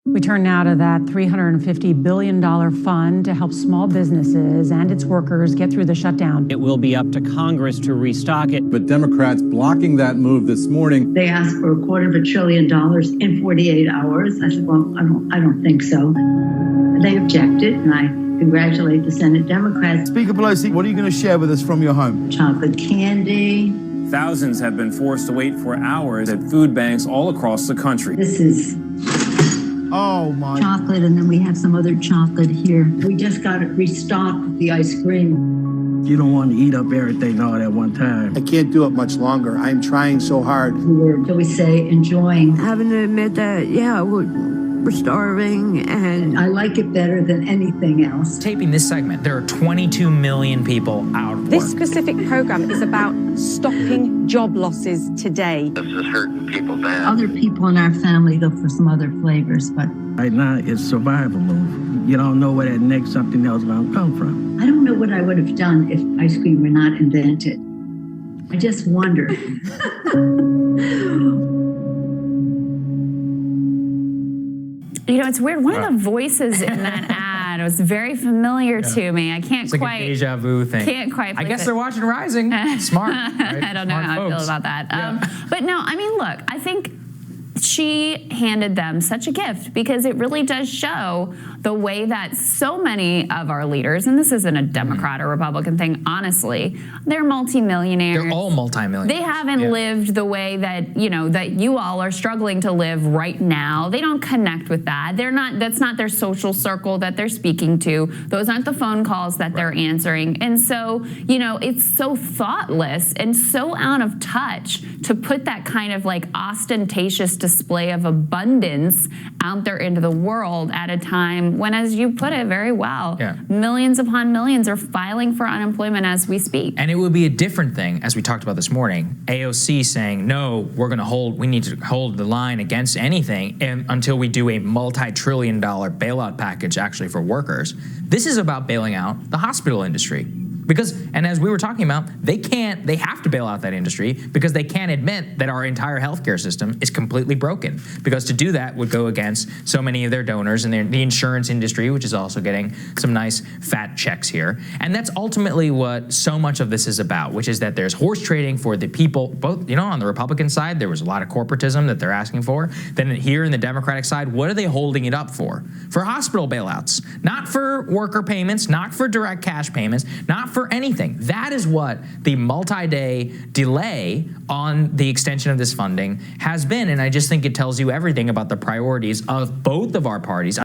We turn now to that $350 billion fund to help small businesses and its workers get through the shutdown. It will be up to Congress to restock it. But Democrats blocking that move this morning. They asked for $250 billion in 48 hours. I said, well, I don't think so. They objected, and I congratulate the Senate Democrats. Speaker Pelosi, what are you going to share with us from your home? Chocolate candy. Thousands have been forced to wait for hours at food banks all across the country. This is chocolate, and then we have some other chocolate here. We just got it restocked, the ice cream. You don't want to eat up everything all at one time. I can't do it much longer. I'm trying so hard. Shall we say, enjoying. Having to admit that, yeah, we're starving, and I like it better than anything else. Taping this segment, there are 22 million people out of work. This specific program is about stopping job losses today. This is hurting people bad. Other people in our family look for some other flavors, but Right now, it's survival move. You don't know where that next something else is going to come from. I don't know what I would have done if ice cream were not invented. I just wonder. You know, it's weird. One of the voices in that ad was very familiar to me. I can't It's quite. like a deja vu thing. Can't quite. I guess place they're it. watching Rising. Smart. Right? I don't know Smart how folks. I feel about that. Yeah. But no, I mean, look, I think she handed them such a gift because it really does show the way that so many of our leaders, and this isn't a Democrat or Republican thing, honestly, they're multimillionaires. They're all multimillionaires. They haven't lived the way that, you know, that you all are struggling to live right now. They don't connect with that. They're not, that's not their social circle that they're speaking to. Those aren't the phone calls that they're answering. And so, you know, it's so thoughtless and so out of touch to put that kind of like ostentatious display of abundance out there into the world at a time when, as you put it very well, millions upon millions are filing for unemployment as we speak. And it would be a different thing, as we talked about this morning, AOC saying, no, we need to hold the line against anything until we do a multi-trillion-dollar bailout package actually for workers. This is about bailing out the hospital industry. Because, and as we were talking about, they have to bail out that industry because they can't admit that our entire healthcare system is completely broken. Because to do that would go against so many of their donors and the insurance industry, which is also getting some nice fat checks here. And that's ultimately what so much of this is about, which is that there's horse trading for the people, both, you know, on the Republican side, there was a lot of corporatism that they're asking for. Then here in the Democratic side, what are they holding it up for? For hospital bailouts, not for worker payments, not for direct cash payments, not for anything. That is what the multi-day delay on the extension of this funding has been. And I just think it tells you everything about the priorities of both of our parties.